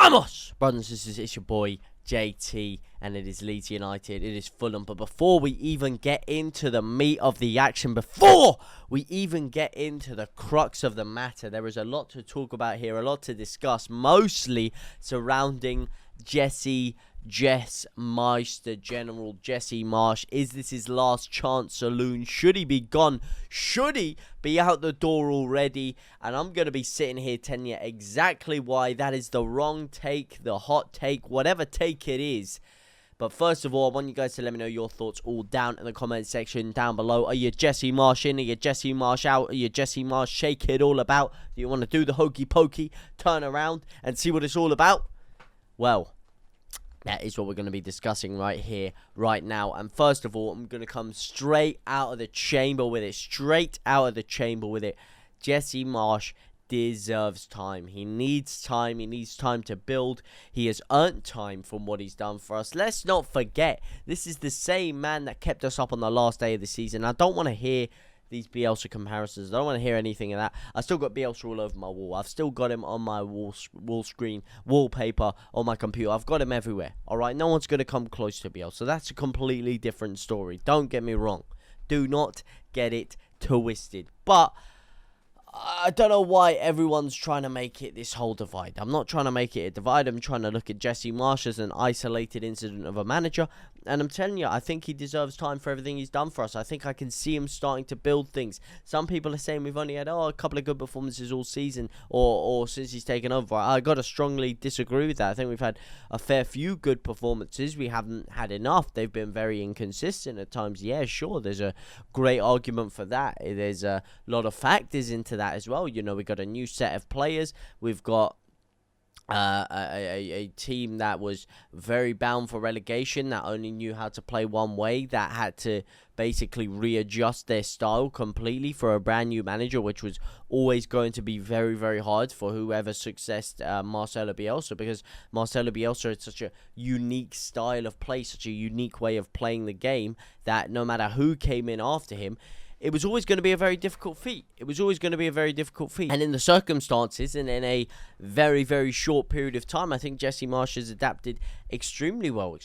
Vamos! Brothers and sisters, it's your boy JT, and it is Leeds United, it is Fulham. But before we even get into the meat of the action, before we even get into the crux of the matter, there is a lot to talk about here, a lot to discuss, mostly surrounding Jess Meister, General Jesse Marsch. Is this his last chance saloon? Should he be gone? Should he be out the door already? And I'm going to be sitting here telling you exactly why that is the wrong take, the hot take, whatever take it is. But first of all, I want you guys to let me know your thoughts all down in the comment section down below. Are you Jesse Marsch in? Are you Jesse Marsch out? Are you Jesse Marsch shake it all about? Do you want to do the hokey pokey, turn around and see what it's all about? Well, that is what we're going to be discussing right here, right now. And first of all, I'm going to come straight out of the chamber with it. Jesse Marsch deserves time. He needs time. He needs time to build. He has earned time from what he's done for us. Let's not forget, this is the same man that kept us up on the last day of the season. I don't want to hear these Bielsa comparisons. I don't want to hear anything of that. I still got Bielsa all over my wall. I've still got him on my wall screen, wallpaper, on my computer. I've got him everywhere. Alright, no one's going to come close to Bielsa. That's a completely different story. Don't get me wrong. Do not get it twisted. But I don't know why everyone's trying to make it this whole divide. I'm not trying to make it a divide. I'm trying to look at Jesse Marsch as an isolated incident of a manager. And I'm telling you, I think he deserves time for everything he's done for us. I think I can see him starting to build things. Some people are saying we've only had a couple of good performances all season or since he's taken over. I got to strongly disagree with that. I think we've had a fair few good performances. We haven't had enough. They've been very inconsistent at times. Yeah, sure, there's a great argument for that. There's a lot of factors into that as well. You know, we've got a new set of players. We've got a team that was very bound for relegation, that only knew how to play one way, that had to basically readjust their style completely for a brand new manager, which was always going to be very, very hard for whoever successed Marcelo Bielsa, because Marcelo Bielsa is such a unique style of play, such a unique way of playing the game, that no matter who came in after him, it was always going to be a very difficult feat. And in the circumstances, and in a very, very short period of time, I think Jesse Marsch has adapted extremely well.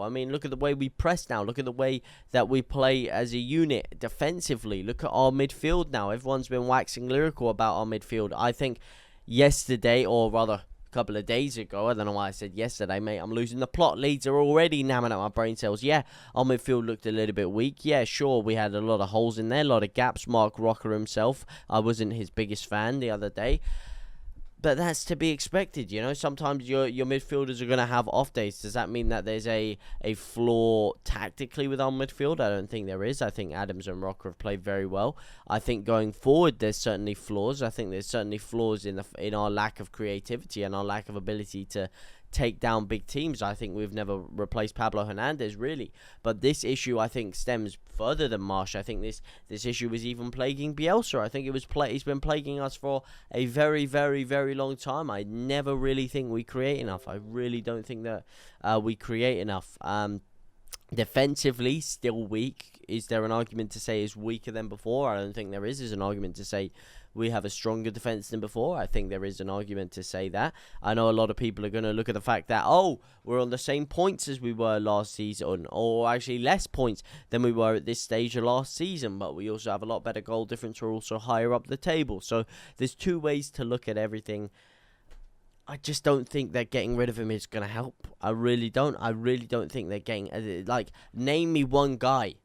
I mean, look at the way we press now. Look at the way that we play as a unit defensively. Look at our midfield now. Everyone's been waxing lyrical about our midfield. I think yesterday, or rather couple of days ago, I don't know why I said yesterday, mate, I'm losing the plot. Leeds are already namming at my brain cells. Yeah, our midfield looked a little bit weak. Yeah, sure, we had a lot of holes in there, a lot of gaps. Mark Rocker himself, I wasn't his biggest fan the other day, but that's to be expected. You know, sometimes your midfielders are going to have off days. Does that mean that there's a flaw tactically with our midfield? I don't think there is. I think Adams and Rocker have played very well. I think going forward, there's certainly flaws. I think there's certainly flaws in our lack of creativity and our lack of ability to take down big teams. I think we've never replaced Pablo Hernandez, really. But this issue, I think, stems further than Marsch. I think this issue was even plaguing Bielsa. I think he's been plaguing us for a very, very, very long time. I never really think we create enough. I really don't think that we create enough. Defensively, still weak. Is there an argument to say is weaker than before? I don't think there is. There's an argument to say we have a stronger defense than before. I think there is an argument to say that. I know a lot of people are going to look at the fact that, oh, we're on the same points as we were last season, or actually less points than we were at this stage of last season, but we also have a lot better goal difference. We're also higher up the table. So there's two ways to look at everything. I just don't think that getting rid of him is going to help. I really don't. I really don't think they're getting... Like, name me one guy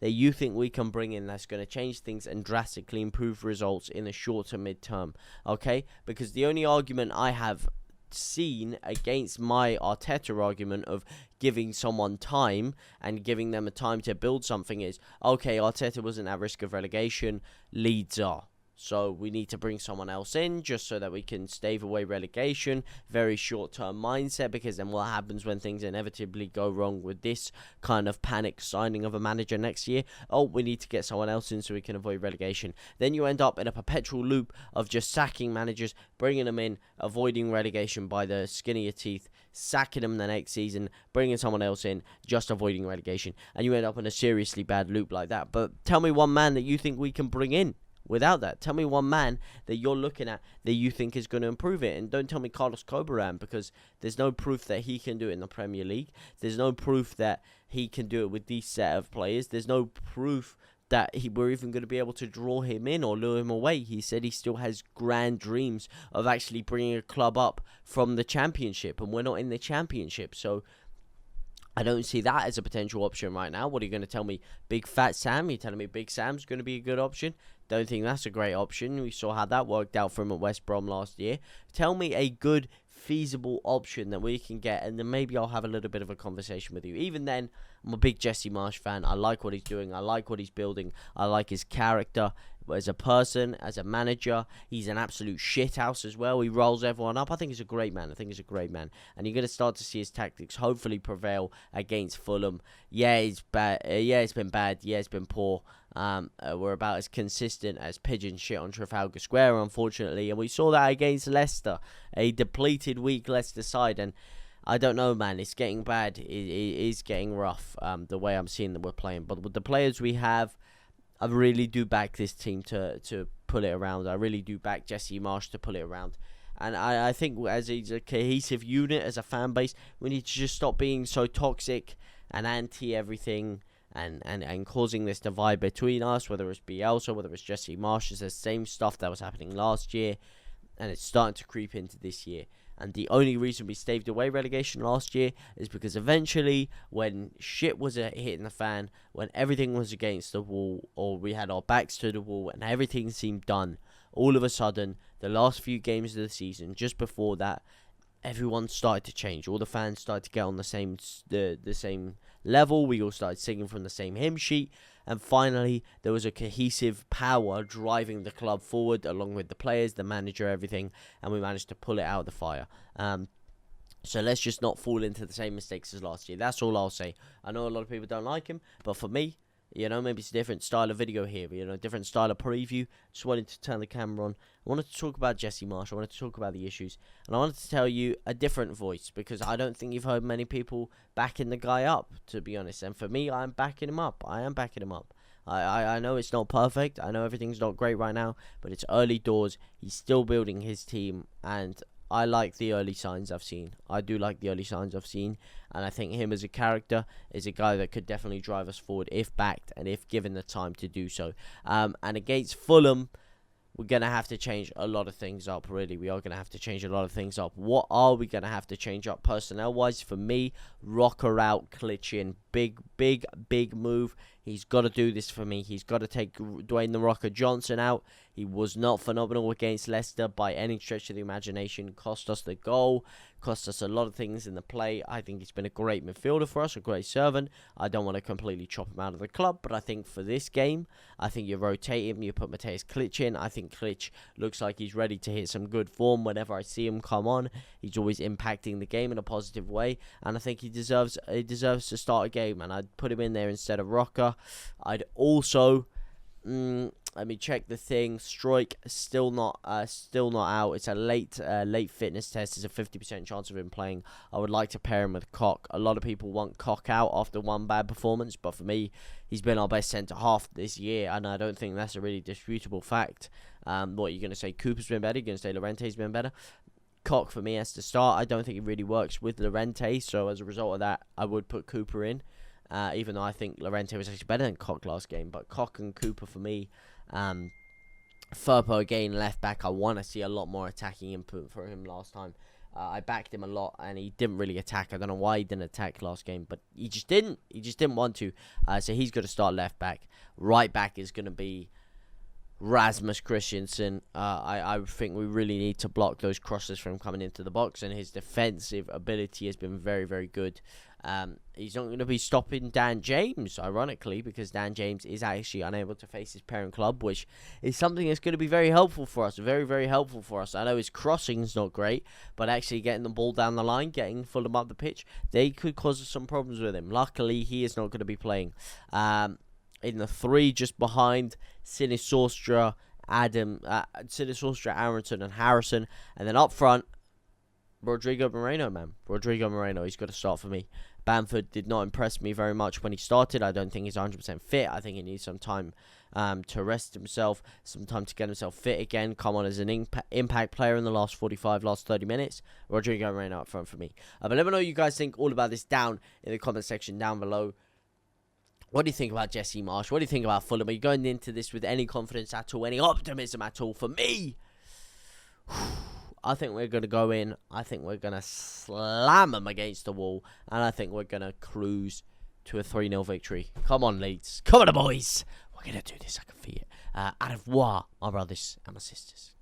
that you think we can bring in that's going to change things and drastically improve results in the short to mid-term, okay? Because the only argument I have seen against my Arteta argument of giving someone time and giving them a time to build something is, okay, Arteta wasn't at risk of relegation, Leeds are. So we need to bring someone else in just so that we can stave away relegation. Very short-term mindset, because then what happens when things inevitably go wrong with this kind of panic signing of a manager next year? Oh, we need to get someone else in so we can avoid relegation. Then you end up in a perpetual loop of just sacking managers, bringing them in, avoiding relegation by the skin of your teeth, sacking them the next season, bringing someone else in, just avoiding relegation. And you end up in a seriously bad loop like that. But tell me one man that you think we can bring in. without that. Tell me one man that you're looking at that you think is going to improve it. And don't tell me Carlos Corberán, because there's no proof that he can do it in the Premier League. There's no proof that he can do it with these set of players. There's no proof that we're even going to be able to draw him in or lure him away. He said he still has grand dreams of actually bringing a club up from the Championship, and we're not in the Championship. So I don't see that as a potential option right now. What are you going to tell me? Big Fat Sam? You're telling me Big Sam's going to be a good option? Don't think that's a great option. We saw how that worked out for him at West Brom last year. Tell me a good, feasible option that we can get, and then maybe I'll have a little bit of a conversation with you. Even then, I'm a big Jesse Marsch fan. I like what he's doing. I like what he's building. I like his character as a person, as a manager. He's an absolute shithouse as well. He rolls everyone up. I think he's a great man. And you're going to start to see his tactics hopefully prevail against Fulham. Yeah, it's bad. It's been bad. Yeah, it's been poor. We're about as consistent as pigeon shit on Trafalgar Square, unfortunately. And we saw that against Leicester, a depleted, weak Leicester side. And I don't know, man. It's getting bad. It is getting rough, the way I'm seeing that we're playing. But with the players we have, I really do back this team to pull it around. I really do back Jesse Marsch to pull it around. And I think as a cohesive unit, as a fan base, we need to just stop being so toxic and anti-everything and causing this divide between us, whether it's Bielsa, whether it's Jesse Marsch. It's the same stuff that was happening last year, and it's starting to creep into this year. And the only reason we staved away relegation last year is because eventually, when shit was hitting the fan, when everything was against the wall, or we had our backs to the wall, and everything seemed done, all of a sudden, the last few games of the season, just before that, everyone started to change. All the fans started to get on the same level. We all started singing from the same hymn sheet. And finally, there was a cohesive power driving the club forward, along with the players, the manager, everything. And we managed to pull it out of the fire. So let's just not fall into the same mistakes as last year. That's all I'll say. I know a lot of people don't like him, but for me, maybe it's a different style of video here, different style of preview. Just wanted to turn the camera on. I wanted to talk about Jesse Marsch. I wanted to talk about the issues. And I wanted to tell you a different voice, because I don't think you've heard many people backing the guy up, to be honest. And for me, I'm backing him up. I am backing him up. I know it's not perfect. I know everything's not great right now, but it's early doors. He's still building his team, and I like the early signs I've seen. I do like the early signs I've seen, and I think him as a character is a guy that could definitely drive us forward if backed and if given the time to do so. And against Fulham, we're going to have to change a lot of things up, really. We are going to have to change a lot of things up. What are we going to have to change up personnel-wise? For me, Rocker out, Klitsch in. Big move. He's got to do this for me. He's got to take Dwayne the Rocker Johnson out. He was not phenomenal against Leicester by any stretch of the imagination. Cost us the goal. Cost us a lot of things in the play. I think he's been a great midfielder for us, a great servant. I don't want to completely chop him out of the club, but I think for this game, I think you rotate him. You put Mateusz Klitsch in. I think Klitsch looks like he's ready to hit some good form whenever I see him come on. He's always impacting the game in a positive way, and I think he deserves to start a game, and I'd put him in there instead of Rocker. I'd also... let me check the thing. Struijk still not out. It's a late fitness test. There's a 50% chance of him playing. I would like to pair him with Koch. A lot of people want Koch out after one bad performance, but for me, he's been our best centre half this year, and I don't think that's a really disputable fact. What are you going to say? Cooper's been better. You're going to say Llorente's been better. Koch for me has to start. I don't think it really works with Llorente, so as a result of that, I would put Cooper in. Even though I think Llorente was actually better than Koch last game. But Koch and Cooper for me. Firpo again, left back. I want to see a lot more attacking input for him last time. I backed him a lot, and he didn't really attack. I don't know why he didn't attack last game, but he just didn't. He just didn't want to. So he's got to start left back. Right back is going to be Rasmus Christensen. I think we really need to block those crosses from coming into the box, and his defensive ability has been very, very good. He's not going to be stopping Dan James, ironically, because Dan James is actually unable to face his parent club, which is something that's going to be very helpful for us. Very, very helpful for us. I know his crossing's not great, but actually getting the ball down the line, getting Fulham up the pitch, they could cause us some problems with him. Luckily, he is not going to be playing. In the three, just behind Sinisostra, Aronson, and Harrison. And then up front, Rodrigo Moreno, man. Rodrigo Moreno, he's got to start for me. Bamford did not impress me very much when he started. I don't think he's 100% fit. I think he needs some time to rest himself, some time to get himself fit again, come on as an impact player in the last 30 minutes. Rodrigo Moreno up front for me. But let me know what you guys think all about this down in the comment section down below. What do you think about Jesse Marsch? What do you think about Fulham? Are you going into this with any confidence at all, any optimism at all? For me, I think we're going to go in. I think we're going to slam them against the wall. And I think we're going to cruise to a 3-0 victory. Come on, Leeds. Come on, boys. We're going to do this. I can feel it. Au revoir, my brothers and my sisters.